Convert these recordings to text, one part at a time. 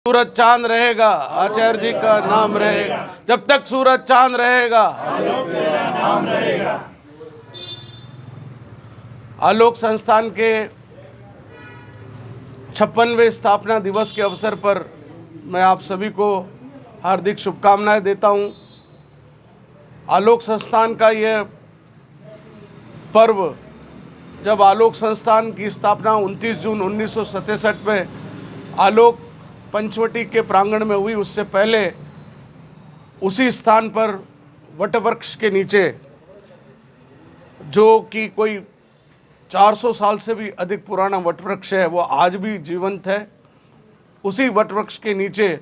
सूरज चांद रहेगा आचार्य जी का नाम रहेगा, जब तक सूरज चांद रहेगा आलोक संस्थान के 56वें स्थापना दिवस के अवसर पर मैं आप सभी को हार्दिक शुभकामनाएं देता हूं। आलोक संस्थान का यह पर्व, जब आलोक संस्थान की स्थापना 29 जून 1967 में आलोक पंचवटी के प्रांगण में हुई, उससे पहले उसी स्थान पर वटवृक्ष के नीचे, जो कि कोई 400 साल से भी अधिक पुराना वटवृक्ष है, वो आज भी जीवंत है। उसी वटवृक्ष के नीचे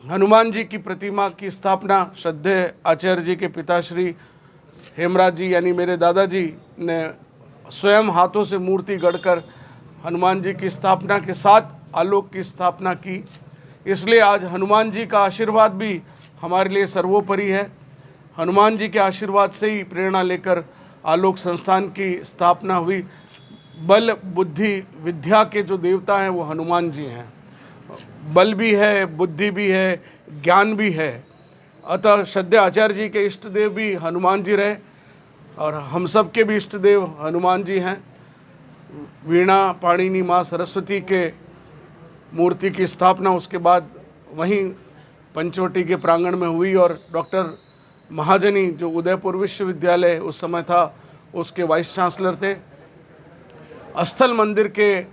हनुमान जी की प्रतिमा की स्थापना श्रद्धेय आचार्य जी के पिताश्री हेमराज जी यानी मेरे दादाजी ने स्वयं हाथों से मूर्ति गढ़कर हनुमान जी की स्थापना के साथ आलोक की स्थापना की। इसलिए आज हनुमान जी का आशीर्वाद भी हमारे लिए सर्वोपरि है। हनुमान जी के आशीर्वाद से ही प्रेरणा लेकर आलोक संस्थान की स्थापना हुई। बल बुद्धि विद्या के जो देवता हैं वो हनुमान जी हैं। बल भी है, बुद्धि भी है, ज्ञान भी है। अतः श्रद्धेय आचार्य जी के इष्ट देव भी हनुमान जी रहे और हम सब के भी इष्ट देव हनुमान जी हैं। वीणा पाणिनी माँ सरस्वती के मूर्ति की स्थापना उसके बाद वहीं पंचवटी के प्रांगण में हुई और डॉक्टर महाजनी, जो उदयपुर विश्वविद्यालय उस समय था, उसके वाइस चांसलर थे। स्थल मंदिर के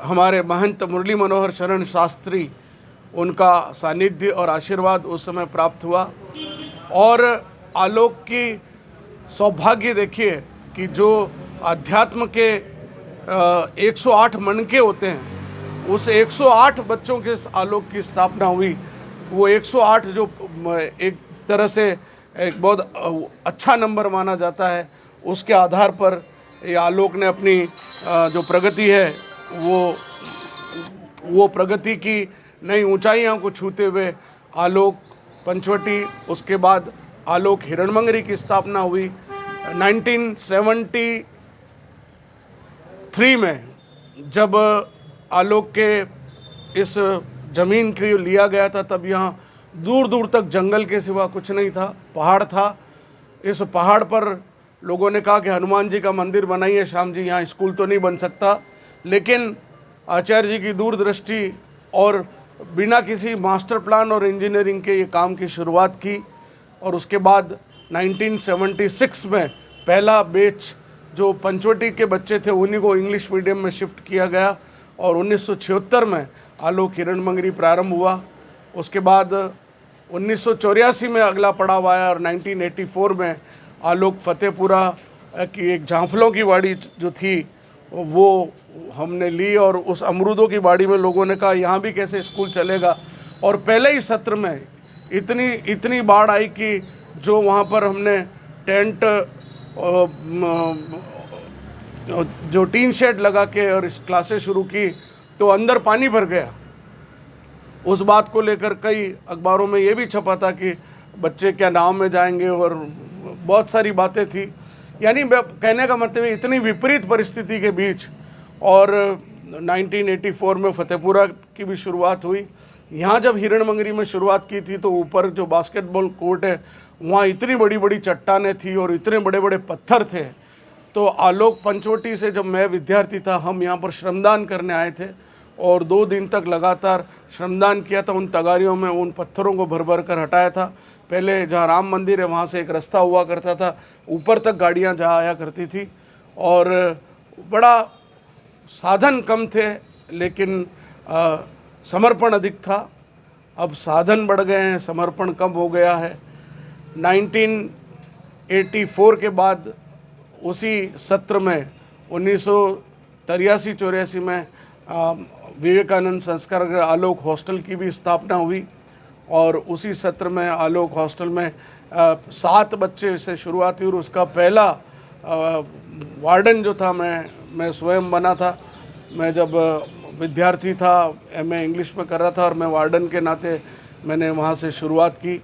हमारे महंत मुरली मनोहर शरण शास्त्री, उनका सानिध्य और आशीर्वाद उस समय प्राप्त हुआ। और आलोक की सौभाग्य देखिए कि जो अध्यात्म के 108 मनके होते हैं, उस 108 बच्चों के आलोक की स्थापना हुई। वो 108 जो एक तरह से एक बहुत अच्छा नंबर माना जाता है, उसके आधार पर ये आलोक ने अपनी जो प्रगति है वो प्रगति की नई ऊंचाइयों को छूते हुए आलोक पंचवटी, उसके बाद आलोक हिरणमंगरी की स्थापना हुई। 1973 में जब आलोक के इस ज़मीन को लिया गया था, तब यहाँ दूर दूर तक जंगल के सिवा कुछ नहीं था, पहाड़ था। इस पहाड़ पर लोगों ने कहा कि हनुमान जी का मंदिर बनाइए श्याम जी, यहाँ स्कूल तो नहीं बन सकता। लेकिन आचार्य जी की दूरदृष्टि और बिना किसी मास्टर प्लान और इंजीनियरिंग के ये काम की शुरुआत की। और उसके बाद 1976 में पहला बैच जो पंचवटी के बच्चे थे उन्हीं को इंग्लिश मीडियम में शिफ्ट किया गया और 1976 में आलोक हिरणमंगरी प्रारंभ हुआ। उसके बाद 1984 में अगला पड़ाव आया और 1984 में आलोक फतेहपुरा की एक जाफलों की बाड़ी जो थी वो हमने ली और उस अमरूदों की बाड़ी में लोगों ने कहा यहाँ भी कैसे स्कूल चलेगा। और पहले ही सत्र में इतनी बाढ़ आई कि जो वहाँ पर हमने टेंट जो टीन शेड लगा के और इस क्लासेस शुरू की तो अंदर पानी भर गया। उस बात को लेकर कई अखबारों में ये भी छपा था कि बच्चे क्या नाव में जाएंगे और बहुत सारी बातें थी। यानी कहने का मतलब इतनी विपरीत परिस्थिति के बीच और 1984 में फतेहपुरा की भी शुरुआत हुई। यहाँ जब हिरणमंगरी में शुरुआत की थी तो ऊपर जो बास्केटबॉल कोर्ट है वहाँ इतनी बड़ी बड़ी चट्टानें थी और इतने बड़े बड़े पत्थर थे। तो आलोक पंचवटी से जब मैं विद्यार्थी था, हम यहाँ पर श्रमदान करने आए थे और 2 दिन तक लगातार श्रमदान किया था। उन तगारियों में उन पत्थरों को भर भर कर हटाया था। पहले जहाँ राम मंदिर है वहाँ से एक रास्ता हुआ करता था, ऊपर तक गाड़ियाँ जा आया करती थी और बड़ा साधन कम थे लेकिन समर्पण अधिक था। अब साधन बढ़ गए हैं, समर्पण कम हो गया है। 1984 के बाद उसी सत्र में 1983-84 में विवेकानंद संस्कार गृह आलोक हॉस्टल की भी स्थापना हुई और उसी सत्र में आलोक हॉस्टल में 7 बच्चे से शुरुआत हुई और उसका पहला वार्डन जो था मैं स्वयं बना था। मैं जब विद्यार्थी था, एमए इंग्लिश में कर रहा था और मैं वार्डन के नाते मैंने वहाँ से शुरुआत की।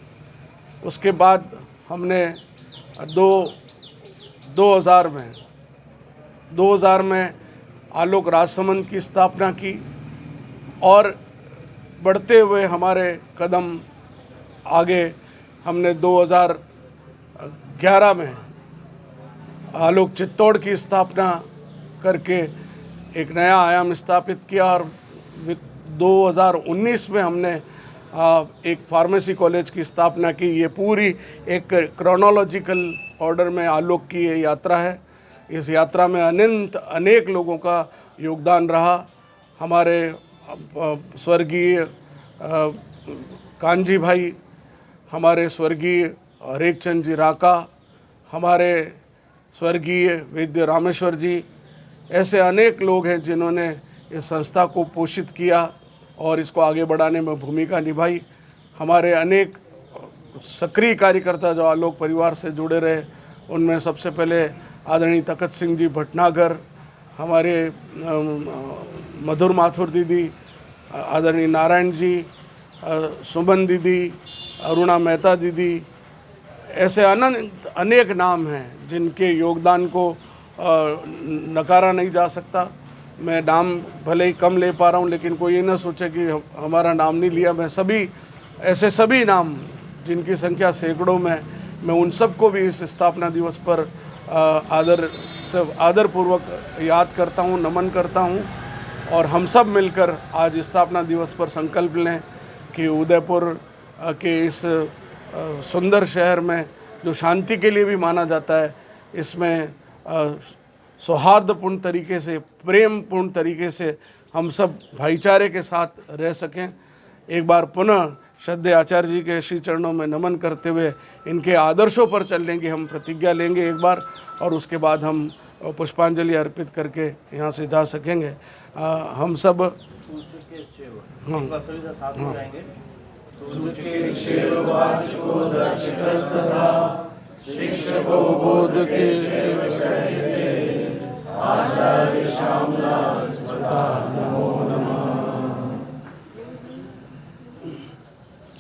उसके बाद हमने 2000 में आलोक राजसमंद की स्थापना की और बढ़ते हुए हमारे कदम आगे हमने 2011 में आलोक चित्तौड़ की स्थापना करके एक नया आयाम स्थापित किया और 2019 में हमने एक फार्मेसी कॉलेज की स्थापना की। ये पूरी एक क्रोनोलॉजिकल ऑर्डर में आलोक की ये यात्रा है। इस यात्रा में अनेक लोगों का योगदान रहा। हमारे स्वर्गीय कांजी भाई, हमारे स्वर्गीय रेखचंद जी राका, हमारे स्वर्गीय वैद्य रामेश्वर जी, ऐसे अनेक लोग हैं जिन्होंने इस संस्था को पोषित किया और इसको आगे बढ़ाने में भूमिका निभाई। हमारे अनेक सक्रिय कार्यकर्ता जो आलोक परिवार से जुड़े रहे, उनमें सबसे पहले आदरणीय तखत सिंह जी भटनागर, हमारे मधुर माथुर दीदी, आदरणीय नारायण जी, सुमन दीदी, अरुणा मेहता दीदी, ऐसे अनेक नाम हैं जिनके योगदान को नकारा नहीं जा सकता। मैं नाम भले ही कम ले पा रहा हूँ, लेकिन कोई ये ना सोचे कि हमारा नाम नहीं लिया। मैं ऐसे सभी नाम जिनकी संख्या सैकड़ों में, मैं उन सबको भी इस स्थापना दिवस पर आदरपूर्वक याद करता हूँ, नमन करता हूँ। और हम सब मिलकर आज स्थापना दिवस पर संकल्प लें कि उदयपुर के इस सुंदर शहर में, जो शांति के लिए भी माना जाता है, इसमें सौहार्दपूर्ण तरीके से, प्रेमपूर्ण तरीके से हम सब भाईचारे के साथ रह सकें। एक बार पुनः श्रद्धेय आचार्य जी के श्री चरणों में नमन करते हुए इनके आदर्शों पर चलने की हम प्रतिज्ञा लेंगे एक बार, और उसके बाद हम पुष्पांजलि अर्पित करके यहाँ से जा सकेंगे। हम सब शिक्षको बोध के आचार्य श्यामलाल नमो नमः।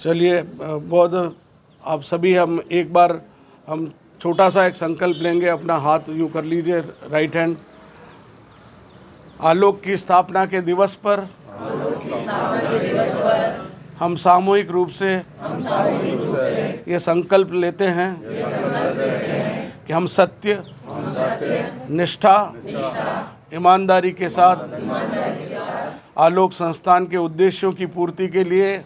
चलिए, बहुत आप सभी हम एक बार हम छोटा सा एक संकल्प लेंगे। अपना हाथ यूं कर लीजिए, राइट हैंड। आलोक की स्थापना के दिवस पर हम सामूहिक रूप से ये संकल्प लेते हैं कि हम सत्य, निष्ठा, ईमानदारी के साथ आलोक संस्थान के उद्देश्यों की पूर्ति के लिए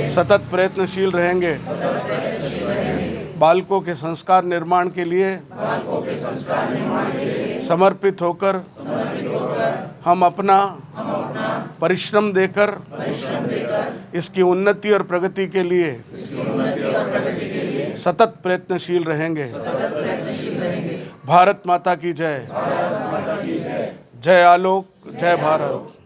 सतत प्रयत्नशील रहेंगे। बालकों के संस्कार निर्माण के लिए समर्पित होकर हम अपना परिश्रम देकर इसकी उन्नति और प्रगति के लिए सतत प्रयत्नशील रहेंगे। भारत माता की जय। जय आलोक, जय भारत।